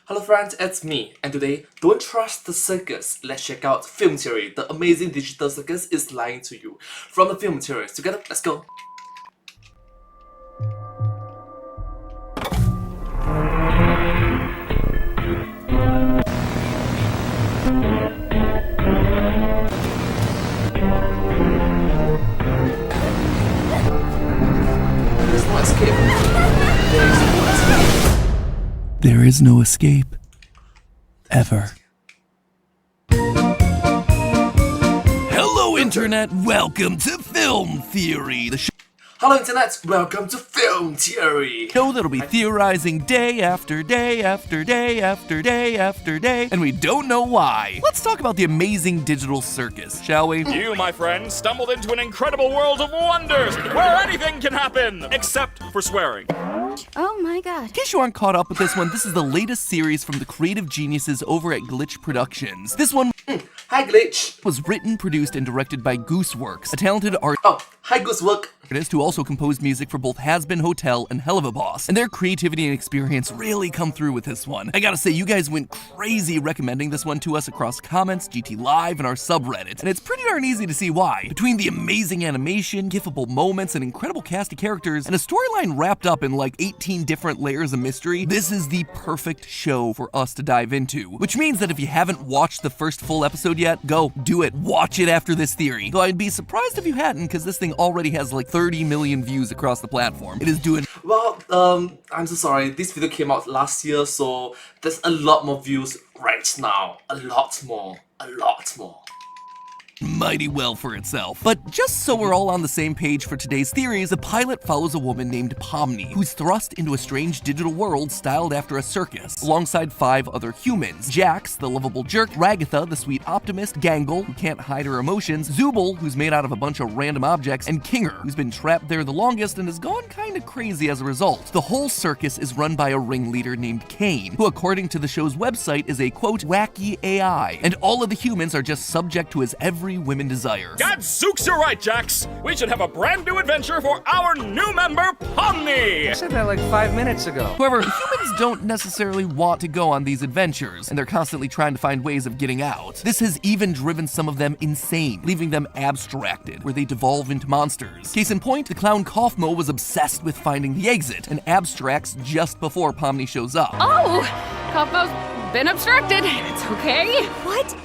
Hello friends, it's me, and today, don't trust the circus. Let's check out Film Theory. The amazing digital circus is lying to you. From the film theories, together, let's go. There's no escape. There is no escape. Ever. Hello, Internet! Welcome to Film Theory, the Hello Internet, welcome to Film Theory. show that'll be theorizing day after day after day after day after day, and we don't know why. Let's talk about the amazing digital circus, shall we? You, my friend, stumbled into an incredible world of wonders where anything can happen, except for swearing. Oh my god. In case you aren't caught up with this one, this is the latest series from the creative geniuses over at Glitch Productions. This one Hi Glitch. was written, produced, and directed by Gooseworks, a talented Oh, hi Goosework. artist who also composed music for both Has Been Hotel and Hell of a Boss, and their creativity and experience really come through with this one. I gotta say, you guys went crazy recommending this one to us across comments, GT Live, and our subreddit, and it's pretty darn easy to see why. Between the amazing animation, gifable moments, and incredible cast of characters, and a storyline wrapped up in like 18 different layers of mystery, this is the perfect show for us to dive into. Which means that if you haven't watched the first full episode yet, go do it. Watch it after this theory. Though I'd be surprised if you hadn't, because this thing already has like 30 million views across the platform. It is doing Well, I'm so sorry. This video came out last year, so there's a lot more views right now. A lot more. mighty well for itself. But just so we're all on the same page for today's theories, the pilot follows a woman named Pomni, who's thrust into a strange digital world styled after a circus, alongside 5 other humans. Jax, the lovable jerk, Ragatha, the sweet optimist, Gangle, who can't hide her emotions, Zubul, who's made out of a bunch of random objects, and Kinger, who's been trapped there the longest and has gone kinda crazy as a result. The whole circus is run by a ringleader named Kane, who according to the show's website is a quote, wacky AI, and all of the humans are just subject to his every women desires. Gadzooks, you're right, Jax. We should have a brand new adventure for our new member, Pomni. I said that like 5 minutes ago. However, humans don't necessarily want to go on these adventures, and they're constantly trying to find ways of getting out. This has even driven some of them insane, leaving them abstracted, where they devolve into monsters. Case in point, the clown Kaufmo was obsessed with finding the exit, and abstracts just before Pomni shows up. Oh! Kaufmo's been obstructed. It's okay. What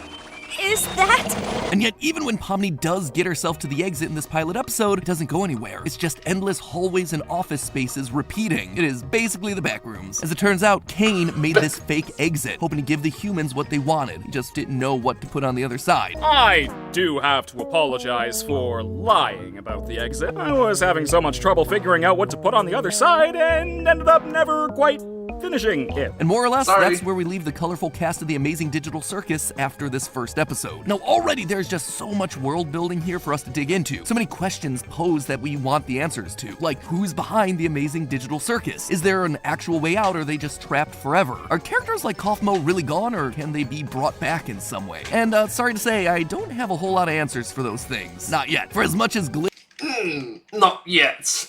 is that? And yet, even when Pomni does get herself to the exit in this pilot episode, it doesn't go anywhere. It's just endless hallways and office spaces repeating. It is basically the back rooms. As it turns out, Kane made this fake exit, hoping to give the humans what they wanted. He just didn't know what to put on the other side. I do have to apologize for lying about the exit. I was having so much trouble figuring out what to put on the other side and ended up never quite finishing it. And more or less, Sorry. that's where we leave the colorful cast of the amazing digital circus after this first episode. Now, already there's just so much world building here for us to dig into. So many questions posed that we want the answers to. Like, who's behind the amazing digital circus? Is there an actual way out, or are they just trapped forever? Are characters like Kaufmo really gone, or can they be brought back in some way? And sorry to say, I don't have a whole lot of answers for those things. Not yet. For as much as Not yet.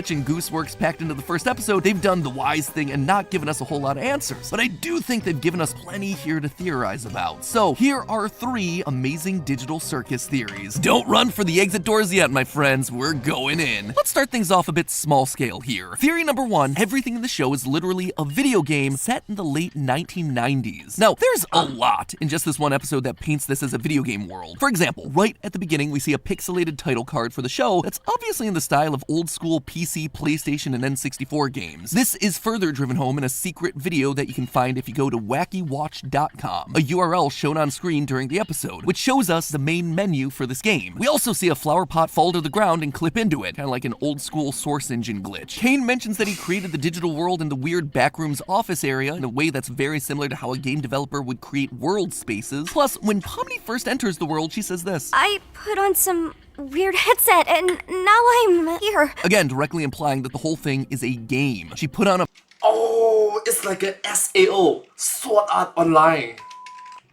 and Gooseworks packed into the first episode, they've done the wise thing and not given us a whole lot of answers. But I do think they've given us plenty here to theorize about. So here are 3 amazing digital circus theories. Don't run for the exit doors yet, my friends. We're going in. Let's start things off a bit small scale here. Theory number 1, everything in the show is literally a video game set in the late 1990s. Now, there's a lot in just this one episode that paints this as a video game world. For example, right at the beginning, we see a pixelated title card for the show that's obviously in the style of old school PC, PlayStation, and N64 games. This is further driven home in a secret video that you can find if you go to wackywatch.com, a URL shown on screen during the episode, which shows us the main menu for this game. We also see a flower pot fall to the ground and clip into it, kind of like an old school source engine glitch. Kane mentions that he created the digital world in the weird backrooms office area in a way that's very similar to how a game developer would create world spaces. Plus, when Pomni first enters the world, she says this. I put on some weird headset and now I'm here. Again, directly implying that the whole thing is a game. She put on a Oh, it's like a SAO, Sword Art Online.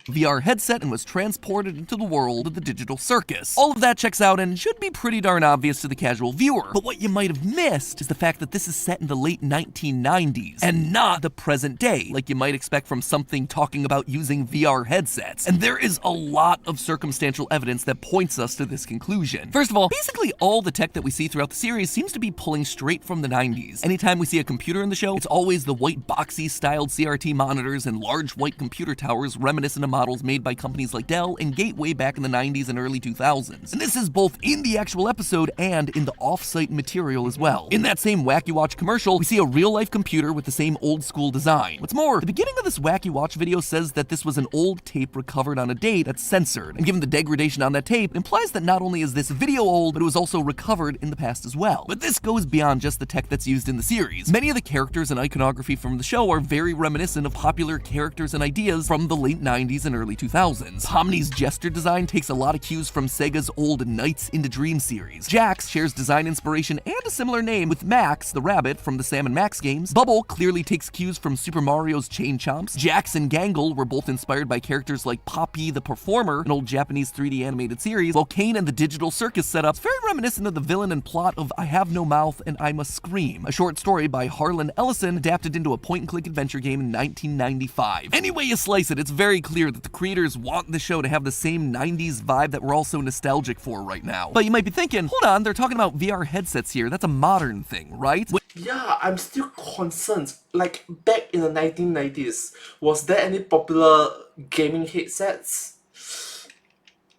VR headset and was transported into the world of the digital circus. All of that checks out and should be pretty darn obvious to the casual viewer. But what you might have missed is the fact that this is set in the late 1990s and not the present day, like you might expect from something talking about using VR headsets. And there is a lot of circumstantial evidence that points us to this conclusion. First of all, basically all the tech that we see throughout the series seems to be pulling straight from the 90s. Anytime we see a computer in the show, it's always the white boxy styled CRT monitors and large white computer towers reminiscent of models made by companies like Dell and Gateway back in the 90s and early 2000s. And this is both in the actual episode and in the off-site material as well. In that same Wacky Watch commercial, we see a real-life computer with the same old-school design. What's more, the beginning of this Wacky Watch video says that this was an old tape recovered on a date that's censored, and given the degradation on that tape, it implies that not only is this video old, but it was also recovered in the past as well. But this goes beyond just the tech that's used in the series. Many of the characters and iconography from the show are very reminiscent of popular characters and ideas from the late 90s and early 2000s. Pomni's gesture design takes a lot of cues from Sega's old Nights into Dream series. Jax shares design inspiration and a similar name with Max, the rabbit, from the Sam & Max games. Bubble clearly takes cues from Super Mario's Chain Chomps. Jax and Gangle were both inspired by characters like Poppy the Performer, an old Japanese 3D animated series, while Kane and the Digital Circus setup is very reminiscent of the villain and plot of I Have No Mouth and I Must Scream, a short story by Harlan Ellison adapted into a point-and-click adventure game in 1995. Any way you slice it, it's very clear that the creators want the show to have the same 90s vibe that we're all so nostalgic for right now. But you might be thinking, hold on, they're talking about VR headsets here, that's a modern thing, right? Yeah, I'm still concerned. Like, back in the 1990s, was there any popular gaming headsets?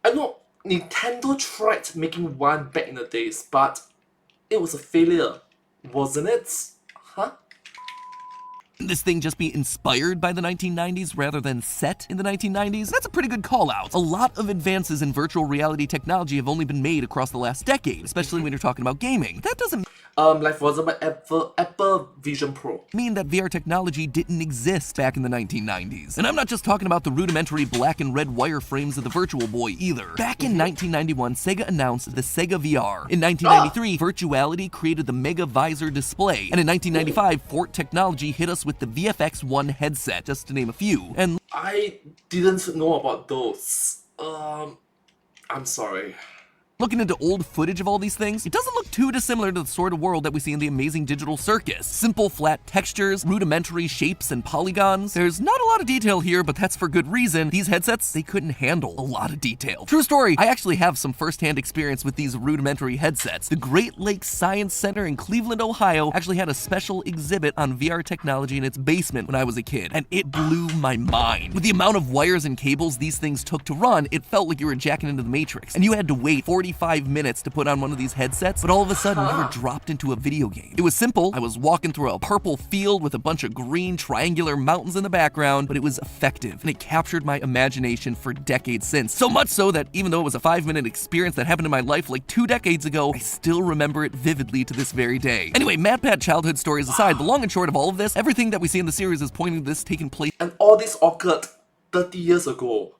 I know Nintendo tried making one back in the days, but it was a failure, wasn't it? Huh? This thing just be inspired by the 1990s rather than set in the 1990s? That's a pretty good call out. A lot of advances in virtual reality technology have only been made across the last decade, especially when you're talking about gaming. That doesn't like for example, Apple Vision Pro. mean that VR technology didn't exist back in the 1990s. And I'm not just talking about the rudimentary black and red wireframes of the Virtual Boy either. Back in 1991, Sega announced the Sega VR. In 1993, Virtuality created the Mega Visor display. And in 1995, Fort Technology hit us with the VFX-1 headset, just to name a few. And I didn't know about those. I'm sorry. looking into old footage of all these things, it doesn't look too dissimilar to the sort of world that we see in the Amazing Digital Circus. Simple, flat textures, rudimentary shapes and polygons. There's not a lot of detail here, but that's for good reason. These headsets, they couldn't handle a lot of detail. True story, I actually have some first-hand experience with these rudimentary headsets. The Great Lakes Science Center in Cleveland, Ohio actually had a special exhibit on VR technology in its basement when I was a kid, and it blew my mind. With the amount of wires and cables these things took to run, it felt like you were jacking into the Matrix, and you had to wait 45 minutes to put on one of these headsets, but all of a sudden you were dropped into a video game. It was simple. I was walking through a purple field with a bunch of green triangular mountains in the background, but it was effective, and it captured my imagination for decades since. So much so that even though it was a 5-minute experience that happened in my life like 2 decades ago, I still remember it vividly to this very day. Anyway, MadPat childhood stories aside, the long and short of all of this, everything that we see in the series is pointing to this taking place And all this occurred 30 years ago.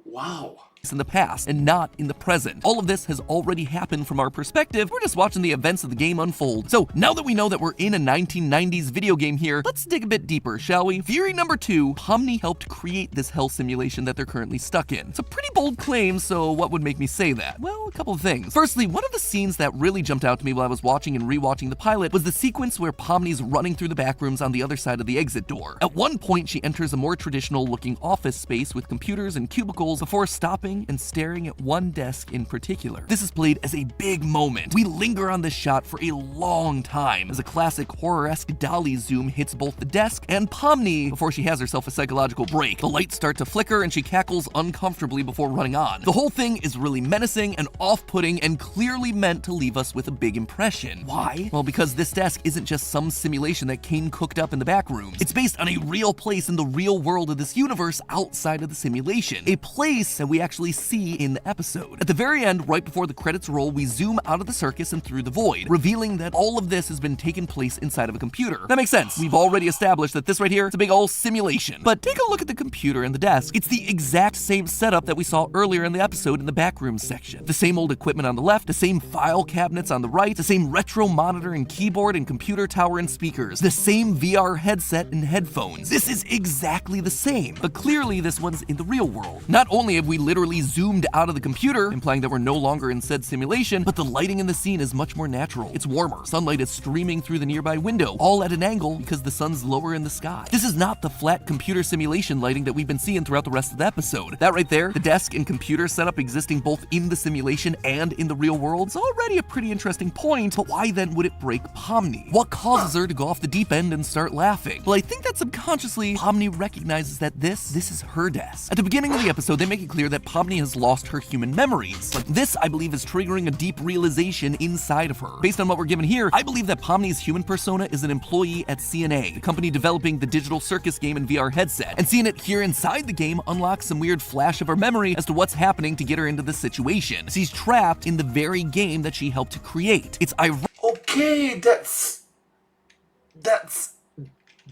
Wow. in the past and not in the present. All of this has already happened from our perspective. We're just watching the events of the game unfold. So now that we know that we're in a 1990s video game here, let's dig a bit deeper, shall we? Theory number 2, Pomni helped create this hell simulation that they're currently stuck in. It's a pretty bold claim, so what would make me say that? Well, a couple of things. Firstly, one of the scenes that really jumped out to me while I was watching and rewatching the pilot was the sequence where Pomni's running through the back rooms on the other side of the exit door. At one point, she enters a more traditional looking office space with computers and cubicles before stopping and staring at one desk in particular. This is played as a big moment. We linger on this shot for a long time as a classic horror-esque dolly zoom hits both the desk and Pomni before she has herself a psychological break. The lights start to flicker and she cackles uncomfortably before running on. The whole thing is really menacing and off-putting and clearly meant to leave us with a big impression. Why? Well, because this desk isn't just some simulation that Kane cooked up in the back rooms. It's based on a real place in the real world of this universe outside of the simulation. A place that we actually actually see in the episode. At the very end, right before the credits roll, we zoom out of the circus and through the void, revealing that all of this has been taking place inside of a computer. That makes sense. We've already established that this right here is a big old simulation. But take a look at the computer and the desk. It's the exact same setup that we saw earlier in the episode in the backroom section. The same old equipment on the left, the same file cabinets on the right, the same retro monitor and keyboard and computer tower and speakers, the same VR headset and headphones. This is exactly the same, but clearly this one's in the real world. Not only have we literally zoomed out of the computer, implying that we're no longer in said simulation, but the lighting in the scene is much more natural. It's warmer. Sunlight is streaming through the nearby window, all at an angle because the sun's lower in the sky. This is not the flat computer simulation lighting that we've been seeing throughout the rest of the episode. That right there, the desk and computer setup existing both in the simulation and in the real world, is already a pretty interesting point, but why then would it break Pomni? What causes her to go off the deep end and start laughing? Well, I think that subconsciously, Pomni recognizes that this is her desk. At the beginning of the episode, they make it clear that Pomni has lost her human memories, but this, I believe, is triggering a deep realization inside of her. Based on what we're given here, I believe that Pomni's human persona is an employee at CNA, the company developing the digital circus game and VR headset, and seeing it here inside the game unlocks some weird flash of her memory as to what's happening to get her into this situation. She's trapped in the very game that she helped to create. It's ironic. Okay, that's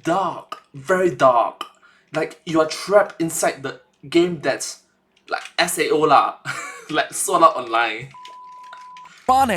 dark, very dark. Like you are trapped inside the game that's like SAO lah, like Sword Art Online.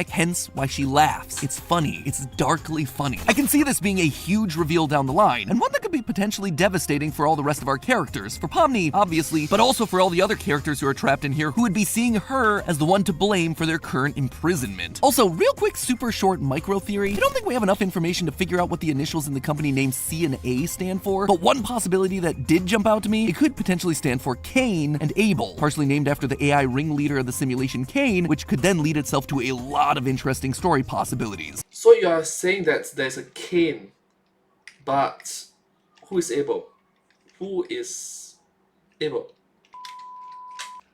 Hence why she laughs. It's funny. It's darkly funny. I can see this being a huge reveal down the line, and one that could be potentially devastating for all the rest of our characters. For Pomni, obviously, but also for all the other characters who are trapped in here who would be seeing her as the one to blame for their current imprisonment. Also, real quick, super short micro theory. I don't think we have enough information to figure out what the initials in the company name C and A stand for, but one possibility that did jump out to me, it could potentially stand for Cain and Abel, partially named after the AI ringleader of the simulation Cain, which could then lead itself to a lot of interesting story possibilities. So you are saying that there's a Cain, but who is Abel? Who is Abel?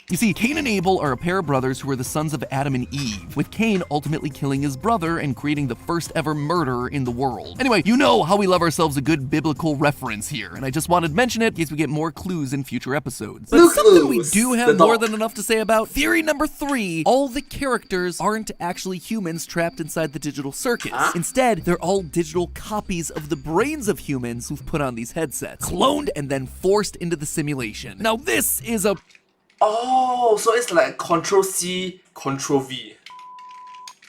You see, Cain and Abel are a pair of brothers who are the sons of Adam and Eve, with Cain ultimately killing his brother and creating the first ever murder in the world. Anyway, you know how we love ourselves a good biblical reference here, and I just wanted to mention it in case we get more clues in future episodes. But something we do have more than enough to say about, theory number 3, all the characters aren't actually humans trapped inside the digital circus. Instead, they're all digital copies of the brains of humans who've put on these headsets, cloned and then forced into the simulation. Now this is a Oh, so it's like Ctrl-C, Ctrl-V.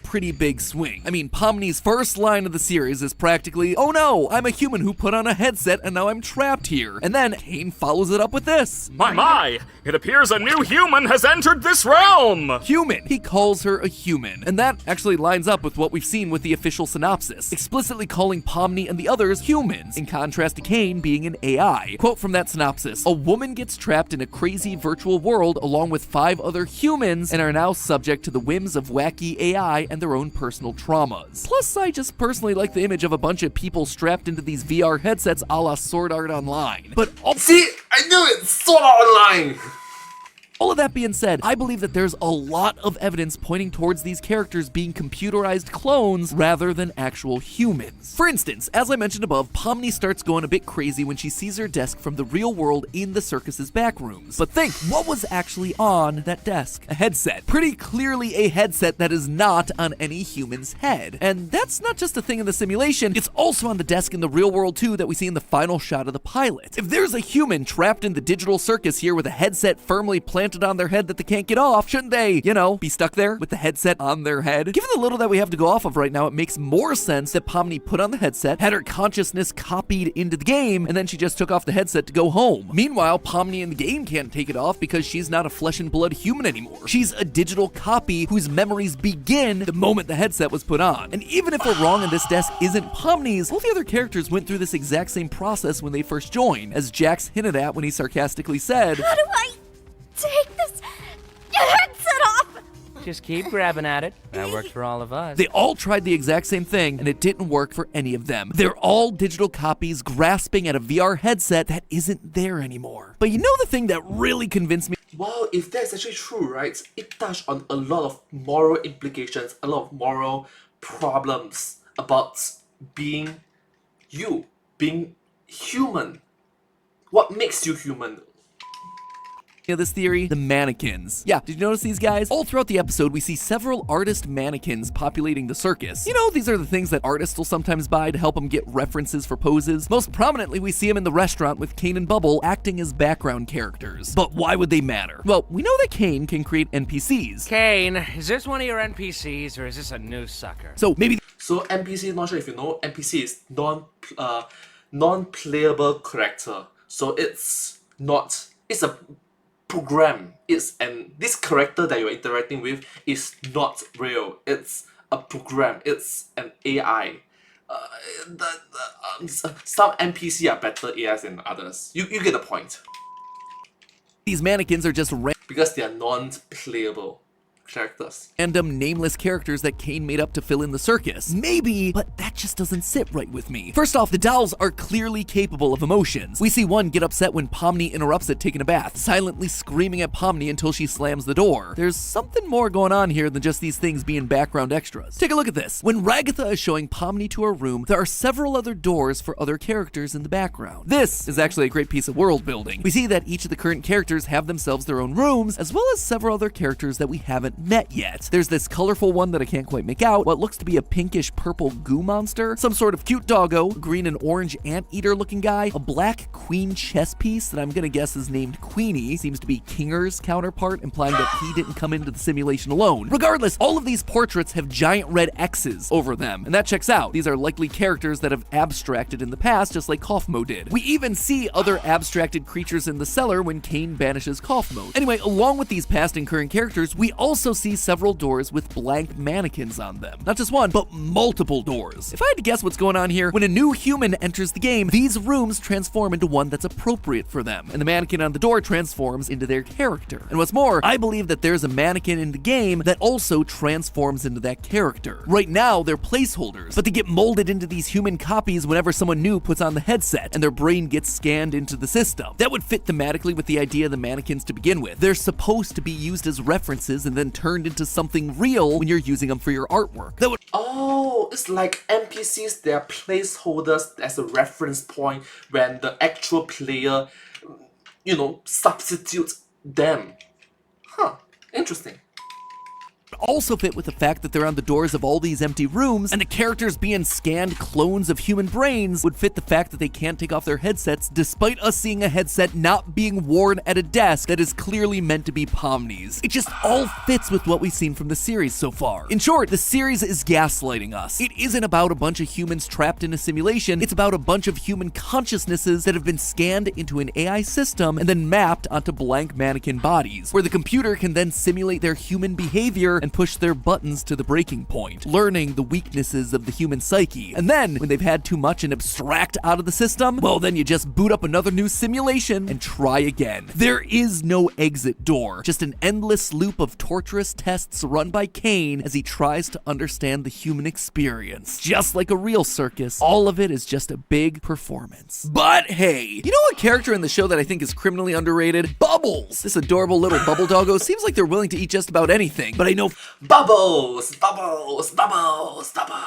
pretty big swing. I mean, Pomni's first line of the series is practically, "Oh no, I'm a human who put on a headset and now I'm trapped here." And then Cain follows it up with this. My, it appears a new human has entered this realm! Human. He calls her a human. And that actually lines up with what we've seen with the official synopsis, explicitly calling Pomni and the others humans, in contrast to Cain being an AI. Quote from that synopsis, "A woman gets trapped in a crazy virtual world along with 5 other humans and are now subject to the whims of wacky AI and their own personal traumas." Plus, I just personally like the image of a bunch of people strapped into these VR headsets a la Sword Art Online. But See, I knew it! Sword Art Online! all of that being said, I believe that there's a lot of evidence pointing towards these characters being computerized clones rather than actual humans. For instance, as I mentioned above, Pomni starts going a bit crazy when she sees her desk from the real world in the circus's back rooms. But think, what was actually on that desk? A headset. Pretty clearly a headset that is not on any human's head. And that's not just a thing in the simulation, it's also on the desk in the real world too that we see in the final shot of the pilot. If there's a human trapped in the digital circus here with a headset firmly planted on their head that they can't get off, shouldn't they, be stuck there with the headset on their head? Given the little that we have to go off of right now, it makes more sense that Pomni put on the headset, had her consciousness copied into the game, and then she just took off the headset to go home. Meanwhile, Pomni in the game can't take it off because she's not a flesh and blood human anymore. She's a digital copy whose memories begin the moment the headset was put on. And even if we're wrong and this desk isn't Pomni's, all the other characters went through this exact same process when they first joined, as Jax hinted at when he sarcastically said, "How do I take this headset off?" Just keep grabbing at it. That worked for all of us. they all tried the exact same thing, and it didn't work for any of them. They're all digital copies grasping at a VR headset that isn't there anymore. But you know the thing that really convinced me? Well, if that's actually true, right, it touched on a lot of moral implications, a lot of moral problems about being you, being human. What makes you human? this theory? The mannequins. Yeah, did you notice these guys? All throughout the episode, we see several artist mannequins populating the circus. You know, these are the things that artists will sometimes buy to help them get references for poses. Most prominently, we see them in the restaurant with Kane and Bubble acting as background characters. But why would they matter? Well, we know that Kane can create NPCs. Kane, is this one of your NPCs or is this a new sucker? So maybe So NPC, not sure if you know, NPC is non-playable character. So it's a program. This character that you're interacting with is not real. It's a program. It's an AI. Some NPC are better AIs than others. You get the point. these mannequins are just Because they are non-playable characters. random nameless characters that Kane made up to fill in the circus. Maybe, but that just doesn't sit right with me. First off, the dolls are clearly capable of emotions. We see one get upset when Pomni interrupts it taking a bath, silently screaming at Pomni until she slams the door. There's something more going on here than just these things being background extras. Take a look at this. When Ragatha is showing Pomni to her room, there are several other doors for other characters in the background. This is actually a great piece of world building. We see that each of the current characters have themselves their own rooms, as well as several other characters that we haven't met yet. There's this colorful one that I can't quite make out, what looks to be a pinkish purple goo monster, some sort of cute doggo, green and orange anteater looking guy, a black queen chess piece that I'm gonna guess is named Queenie, seems to be Kinger's counterpart, implying that he didn't come into the simulation alone. Regardless, all of these portraits have giant red X's over them, and that checks out. These are likely characters that have abstracted in the past, just like Kaufmo did. We even see other abstracted creatures in the cellar when Kane banishes Kaufmo. Anyway, along with these past and current characters, we also see several doors with blank mannequins on them. Not just one, but multiple doors. If I had to guess what's going on here, when a new human enters the game, these rooms transform into one that's appropriate for them, and the mannequin on the door transforms into their character. And what's more, I believe that there's a mannequin in the game that also transforms into that character. Right now, they're placeholders, but they get molded into these human copies whenever someone new puts on the headset, and their brain gets scanned into the system. That would fit thematically with the idea of the mannequins to begin with. They're supposed to be used as references and then turned into something real when you're using them for your artwork. That would Oh, it's like NPCs, they are placeholders as a reference point when the actual player, substitutes them. Huh, interesting. also fit with the fact that they're on the doors of all these empty rooms, and the characters being scanned clones of human brains would fit the fact that they can't take off their headsets, despite us seeing a headset not being worn at a desk that is clearly meant to be Pomni's. It just all fits with what we've seen from the series so far. In short, the series is gaslighting us. It isn't about a bunch of humans trapped in a simulation, it's about a bunch of human consciousnesses that have been scanned into an AI system and then mapped onto blank mannequin bodies, where the computer can then simulate their human behavior and push their buttons to the breaking point, learning the weaknesses of the human psyche. And then, when they've had too much and abstract out of the system, well then you just boot up another new simulation and try again. There is no exit door, just an endless loop of torturous tests run by Kane as he tries to understand the human experience. Just like a real circus, all of it is just a big performance. But hey, you know what character in the show that I think is criminally underrated? Bubbles! This adorable little bubble doggo seems like they're willing to eat just about anything, but I know Bubbles! Bubbles! Bubbles! Bubbles!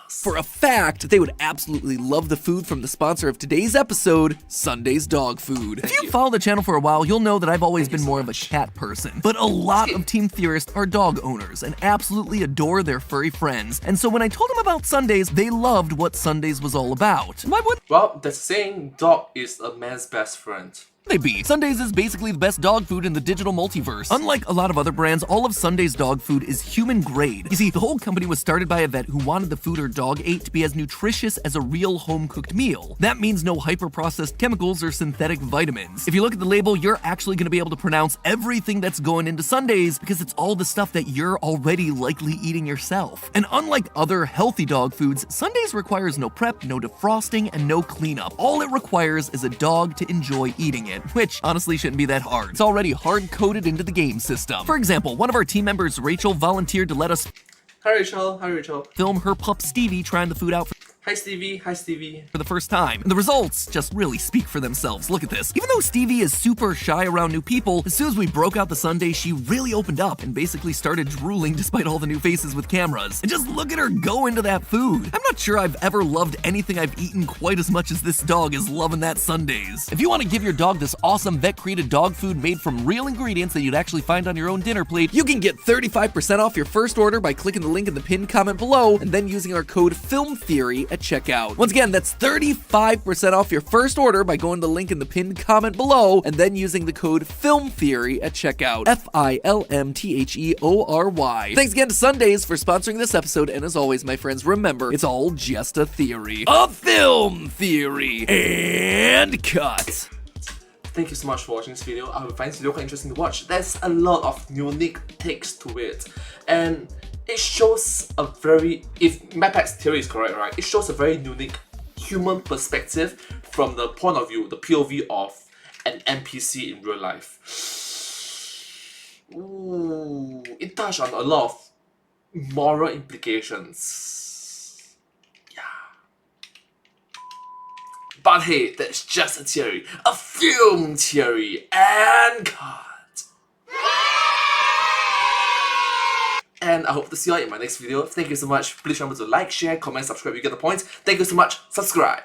for a fact they would absolutely love the food from the sponsor of today's episode, Sunday's Dog Food. If you've followed the channel for a while, you'll know that I've always been more of a cat person, but a lot of Team Theorists are dog owners and absolutely adore their furry friends. And so when I told them about Sundays, they loved what Sundays was all about. Why would Well, the saying, dog is a man's best friend. they be? Sundays is basically the best dog food in the digital multiverse. Unlike a lot of other brands, all of Sunday's dog food is human grade. You see, the whole company was started by a vet who wanted the food her dog ate to be as nutritious as a real home-cooked meal. That means no hyper-processed chemicals or synthetic vitamins. If you look at the label, you're actually going to be able to pronounce everything that's going into Sundays because it's all the stuff that you're already likely eating yourself. And unlike other healthy dog foods, Sundays requires no prep, no defrosting, and no cleanup. All it requires is a dog to enjoy eating it, which honestly shouldn't be that hard. It's already hard-coded into the game system. For example, one of our team members, Rachel, volunteered to let us Hi Rachel, hi Rachel. film her pup Stevie trying the food out for Hi Stevie, hi Stevie. For the first time. And the results just really speak for themselves. Look at this. Even though Stevie is super shy around new people, as soon as we broke out the sundae, she really opened up and basically started drooling despite all the new faces with cameras. And just look at her go into that food. I'm not sure I've ever loved anything I've eaten quite as much as this dog is loving that sundaes. If you want to give your dog this awesome vet-created dog food made from real ingredients that you'd actually find on your own dinner plate, you can get 35% off your first order by clicking the link in the pinned comment below and then using our code FILMTHEORY at checkout. Once again, that's 35% off your first order by going to the link in the pinned comment below and then using the code FILMTHEORY at checkout. FILMTHEORY. Thanks again to Sundays for sponsoring this episode, and as always, my friends, remember, it's all just a theory. A film theory. And cut. Thank you so much for watching this video. I find this video quite interesting to watch. There's a lot of unique takes to it, and it shows a very, if Mappack's theory is correct, right, it shows a very unique human perspective from the point of view, the POV of an NPC in real life. Ooh, it touched on a lot of moral implications. Yeah. But hey, that's just a theory, a film theory, and cut. And I hope to see you all in my next video. Thank you so much. Please remember to like, share, comment, subscribe if you get the point. Thank you so much. Subscribe.